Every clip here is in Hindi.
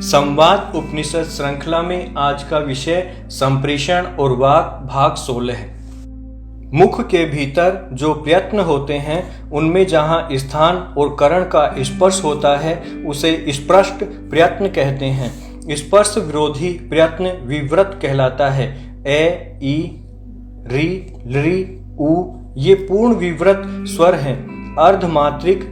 संवाद उपनिषद श्रृंखला में आज का विषय संप्रेषण और वाक भाग 16 है। मुख के भीतर जो प्रयत्न होते हैं उनमें जहाँ स्थान और करण का स्पर्श होता है उसे स्पृष्ट प्रयत्न कहते हैं। स्पर्श विरोधी प्रयत्न विव्रत कहलाता है। ए, ई, री, लृ, उ ये पूर्ण विव्रत स्वर हैं। अर्धमात्रिक,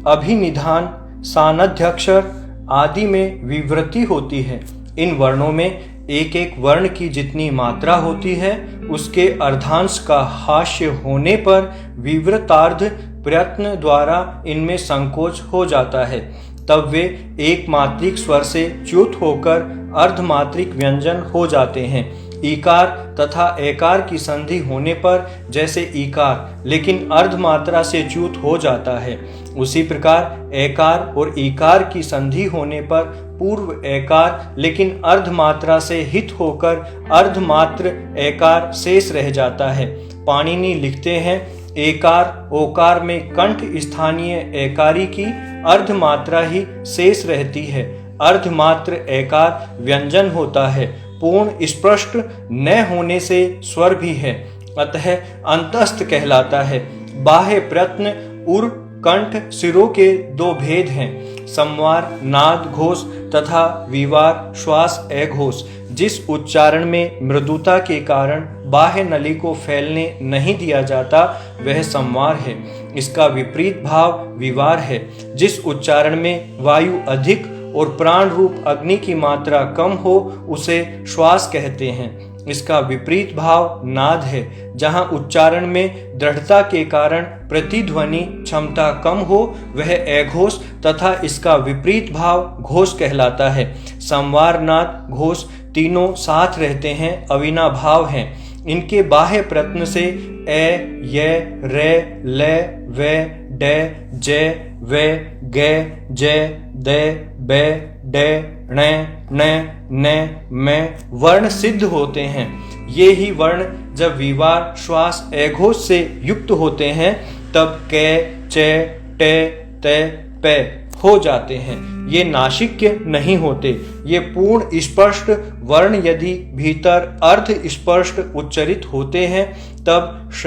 अभिनिधान, सानध्यक्षर आदि में विवृति होती है। इन वर्णों में एक एक वर्ण की जितनी मात्रा होती है उसके अर्धांश का हास्य होने पर विवृतार्ध प्रयत्न द्वारा इनमें संकोच हो जाता है। तब वे एक मात्रिक स्वर से च्युत होकर अर्धमात्रिक व्यंजन हो जाते हैं। ईकार तथा एकार की संधि होने पर जैसे ईकार लेकिन अर्धमात्रा से च्युत हो जाता है, उसी प्रकार एकार और ईकार की संधि होने पर पूर्व एकार लेकिन अर्धमात्रा से हित होकर अर्धमात्र एकार शेष रह जाता है। पाणिनि लिखते हैं, एकार ओकार में कंठ स्थानीय एकारी की अर्धमात्रा ही शेष रहती है। अर्धमात्र एकार व्यंजन होता है। पूर्ण स्पष्ट न होने से स्वर भी है, अतः अंतस्थ कहलाता है। बाह्य प्रयत्न उर कंठ सिरों के दो भेद हैं, संवार नाद घोष तथा विवार श्वास अघोष। जिस उच्चारण में मृदुता के कारण बाह्य नली को फैलने नहीं दिया जाता वह संवार है। इसका विपरीत भाव विवार है। जिस उच्चारण में वायु अधिक और प्राण रूप अग्नि की मात्रा कम हो उसे श्वास कहते हैं। इसका विपरीत भाव नाद है। जहाँ उच्चारण में दृढ़ता के कारण प्रतिध्वनि क्षमता कम हो वह अघोष तथा इसका विपरीत भाव घोष कहलाता है। संवार नाद घोष तीनों साथ रहते हैं, अविनाभाव हैं। इनके बाह्य प्रयत्न से ए, य, रे, ले, वे, डे, जे, वे, गे, जे, दे, बे, डे, णे, ने, ने, में वर्ण सिद्ध होते हैं। ये ही वर्ण जब विवार श्वास अघोष से युक्त होते हैं तब के, चे, टे, ते, पे हो जाते हैं। ये नासिक्य नहीं होते। ये पूर्ण स्पष्ट वर्ण यदि भीतर अर्ध स्पष्ट उच्चरित होते हैं तब श,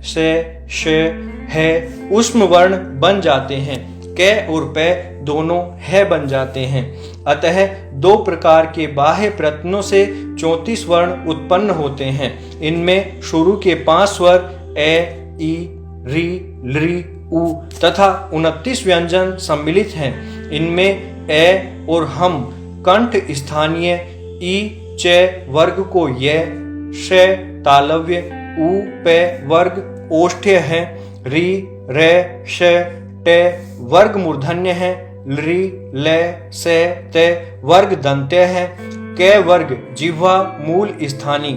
से, श, है ऊष्म वर्ण बन जाते हैं। कै और पै दोनों है बन जाते हैं। अतः दो प्रकार के बाह्य प्रयत्नों से 34 वर्ण उत्पन्न होते हैं। इनमें शुरू के 5 स्वर ए, ई, री, लृ, उ तथा 29 व्यंजन सम्मिलित हैं। इनमें ए और हम कंठ स्थानीय, ई, च वर्ग को ये, श तालव्य, उ पे वर्ग ओष्ठ्य है, री, रे, श, टे वर्ग मूर्धन्य है, लृ, ले, से, ते वर्ग दंत्य है, के वर्ग जिह्वा मूल स्थानी,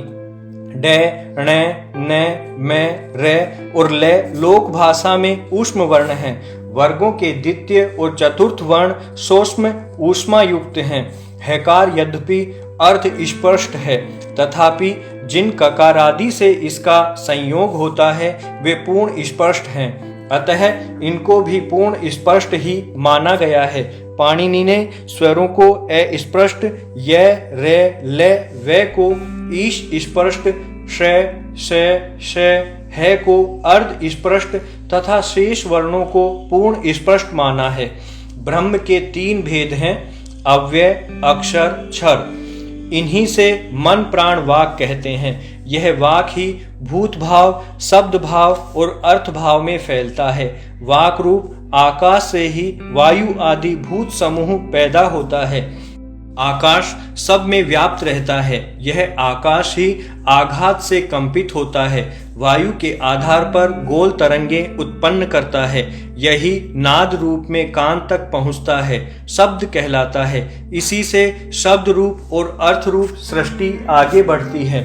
डे, णे, ने, में, रे और ले लोक भाषा में ऊष्म वर्ण हैं। वर्गों के द्वितीय और चतुर्थ वर्ण सूक्ष्म ऊष्मा युक्त हैं। हैकार यद्यपि अर्थ स्पष्ट है तथापि जिन ककारादि से इसका संयोग होता है वे पूर्ण स्पष्ट हैं, अतः इनको भी पूर्ण स्पष्ट ही माना गया है। पाणिनि ने स्वरों को अस्पष्ट, य, रे, ले, वे को ईश स्पष्ट, श, है को अर्ध स्पष्ट तथा शेष वर्णों को पूर्ण स्पष्ट माना है। ब्रह्म के 3 भेद हैं, अव्यय, अक्षर, क्षर। इन्हीं से मन प्राण वाक कहते हैं। यह वाक ही भूत भाव, शब्द भाव और अर्थ भाव में फैलता है। वाक रूप आकाश से ही वायु आदि भूत समूह पैदा होता है। आकाश सब में व्याप्त रहता है। यह आकाश ही आघात से कंपित होता है, वायु के आधार पर गोल तरंगे उत्पन्न करता है। यही नाद रूप में कान तक पहुंचता है, शब्द कहलाता है। इसी से शब्द रूप और अर्थ रूप सृष्टि आगे बढ़ती है।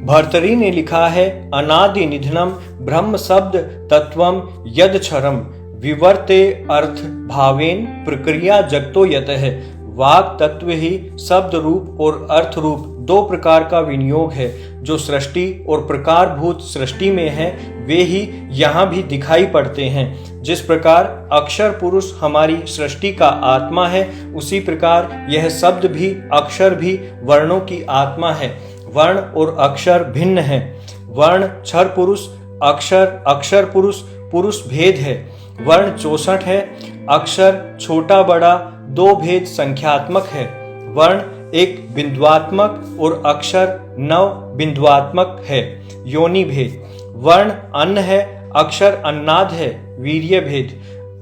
भर्तरी ने लिखा है, अनादि निधनम ब्रह्म शब्द तत्वम यदक्षरम विवर्ते अर्थ भावेन प्रक्रिया जगतो यतः। वाक तत्व ही शब्द रूप और अर्थ रूप 2 प्रकार का विनियोग है। जो सृष्टि और प्रकारभूत सृष्टि में है वे ही यहाँ भी दिखाई पड़ते हैं। जिस प्रकार अक्षर पुरुष हमारी सृष्टि का आत्मा है, उसी प्रकार यह शब्द भी, अक्षर भी वर्णों की आत्मा है। वर्ण और अक्षर भिन्न है। वर्ण क्षर पुरुष, अक्षर अक्षर पुरुष, पुरुष भेद है। वर्ण 64 है, अक्षर छोटा बड़ा 2 भेद संख्यात्मक है। वर्ण एक बिंदुआत्मक और अक्षर 9 बिंदुआत्मक है, योनि भेद। वर्ण अन्न है, अक्षर अन्नाद है, वीर्य भेद।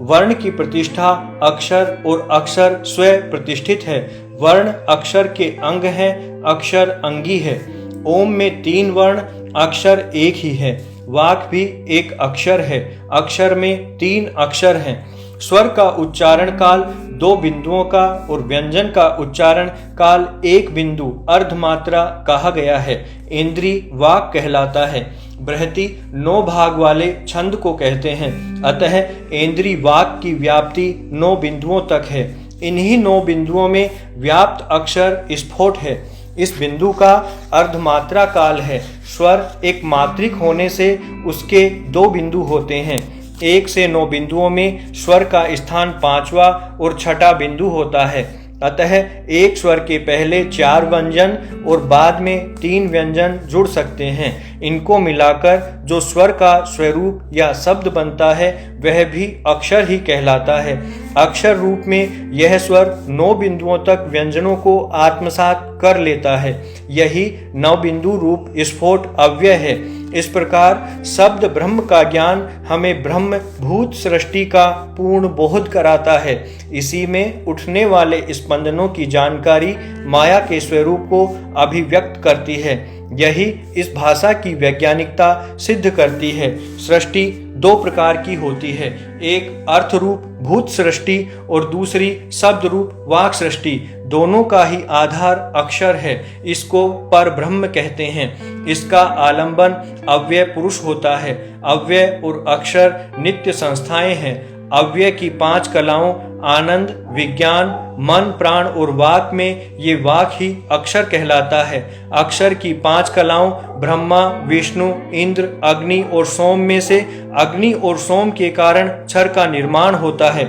वर्ण की प्रतिष्ठा अक्षर और अक्षर स्वयं प्रतिष्ठित है। वर्ण अक्षर के अंग है, अक्षर अंगी है। ओम में 3 वर्ण, अक्षर एक ही है। वाक भी एक अक्षर है, अक्षर में 3 अक्षर हैं। स्वर का उच्चारण काल 2 बिंदुओं का और व्यंजन का उच्चारण काल 1 बिंदु अर्धमात्रा कहा गया है। इंद्री वाक कहलाता है। बृहति 9 भाग वाले छंद को कहते हैं। अतः इंद्री वाक की व्याप्ति 9 बिंदुओं तक है। इन्हीं 9 बिंदुओं में व्याप्त अक्षर स्फोट है। इस बिंदु का अर्धमात्रा काल है। स्वर एक मात्रिक होने से उसके 2 बिंदु होते हैं। 1 से 9 बिंदुओं में स्वर का स्थान 5वां और 6ठा बिंदु होता है। अतः एक स्वर के पहले 4 व्यंजन और बाद में 3 व्यंजन जुड़ सकते हैं। इनको मिलाकर जो स्वर का स्वरूप या शब्द बनता है वह भी अक्षर ही कहलाता है। अक्षर रूप में यह स्वर 9 बिंदुओं तक व्यंजनों को आत्मसात कर लेता है। यही 9 बिंदु रूप स्फोट अव्यय है। इस प्रकार शब्द ब्रह्म का ज्ञान हमें ब्रह्म भूत सृष्टि का पूर्ण बोध कराता है। इसी में उठने वाले स्पंदनों की जानकारी माया के स्वरूप को अभिव्यक्त करती है। यही इस भाषा की वैज्ञानिकता सिद्ध करती है। सृष्टि 2 प्रकार की होती है, एक अर्थ रूप भूत सृष्टि और दूसरी शब्द रूप वाक सृष्टि। दोनों का ही आधार अक्षर है। इसको पर ब्रह्म कहते हैं। इसका आलंबन अव्यय पुरुष होता है। अव्यय और अक्षर नित्य संस्थाएं हैं। अव्यय की 5 कलाओं आनंद, विज्ञान, मन, प्राण और वाक में ये वाक ही अक्षर कहलाता है। अक्षर की 5 कलाओं ब्रह्मा, विष्णु, इंद्र, अग्नि और सोम में से अग्नि और सोम के कारण क्षर का निर्माण होता है।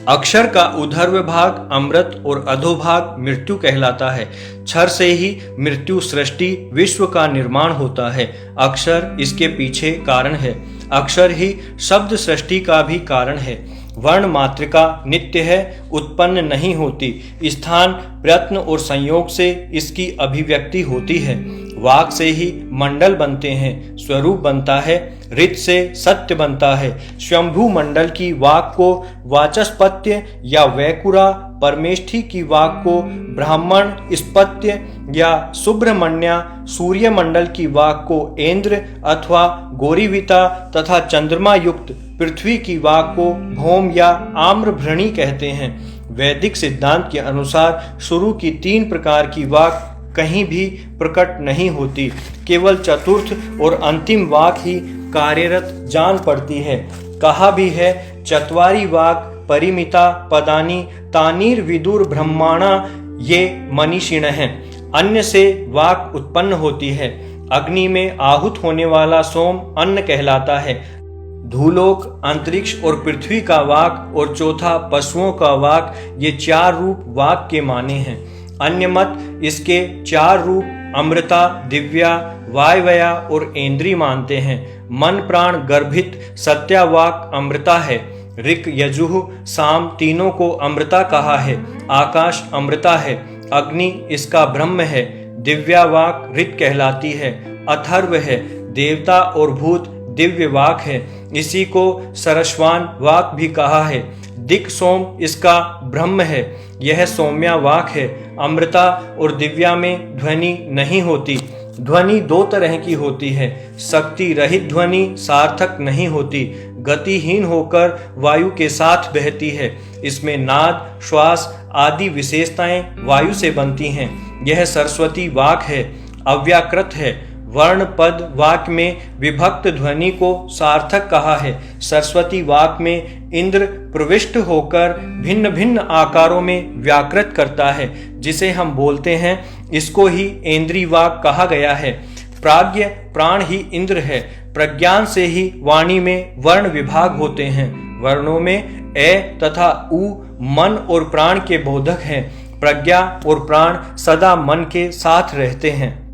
अक्षर का ऊर्ध्व भाग अमृत और अधोभाग मृत्यु कहलाता है। क्षर से ही मृत्यु, सृष्टि, विश्व का निर्माण होता है। अक्षर इसके पीछे कारण है। अक्षर ही शब्द सृष्टि का भी कारण है। वर्ण मात्रिका नित्य है, उत्पन्न नहीं होती। स्थान, प्रयत्न और संयोग से इसकी अभिव्यक्ति होती है। वाक से ही मंडल बनते हैं, स्वरूप बनता है। ऋत से सत्य बनता है। स्वयंभू मंडल की वाक को वाचस्पत्य या वैकुरा, परमेष्ठी की वाक को ब्राह्मण स्पत्य या सुब्रमण्या, सूर्य मंडल की वाक को इंद्र अथवा गौरीविता तथा चंद्रमा युक्त पृथ्वी की वाक को भौम या आम्रभृणी कहते हैं। वैदिक सिद्धांत के अनुसार शुरू की 3 प्रकार की वाक कहीं भी प्रकट नहीं होती। केवल चतुर्थ और अंतिम वाक ही कार्यरत जान पड़ती है। कहा भी है, चत्वारी वाक परिमिता पदानी तानीर विदुर ब्रह्माणा ये मनीषिण हैं। अन्न से वाक उत्पन्न होती है। अग्नि में आहूत होने वाला सोम अन्न कहलाता है। धूलोक, अंतरिक्ष और पृथ्वी का वाक और चौथा पशुओं का वाक, ये 4 रूप वाक के माने हैं। अन्य मत इसके 4 रूप अमृता, दिव्या, वायवया और इंद्री मानते हैं। मन प्राण गर्भित सत्यावाक अमृता है। ऋक, यजुः, साम तीनों को अमृता कहा है। आकाश अमृता है। अग्नि इसका ब्रह्म है। दिव्या वाक ऋत कहलाती है। अथर्व है। देवता और भूत दिव्य वाक है। इसी को सरस्वान वाक भी कहा है। दिक् सोम इसका ब्रह्म है। यह सौम्या वाक है। अमृता और दिव्या में ध्वनि नहीं होती। ध्वनि 2 तरह की होती है। शक्ति रहित ध्वनि सार्थक नहीं होती, गतिहीन होकर वायु के साथ बहती है। इसमें नाद, श्वास आदि विशेषताएं वायु से बनती हैं। यह सरस्वती वाक है, अव्याकृत है। वर्ण पद वाक में विभक्त ध्वनि को सार्थक कहा है। सरस्वती वाक में इंद्र प्रविष्ट होकर भिन्न भिन्न आकारों में व्याकृत करता है। जिसे हम बोलते हैं इसको ही इंद्री वाक कहा गया है। प्राज्ञ प्राण ही इंद्र है। प्रज्ञान से ही वाणी में वर्ण विभाग होते हैं। वर्णों में ए तथा उ मन और प्राण के बोधक हैं। प्रज्ञा और प्राण सदा मन के साथ रहते हैं।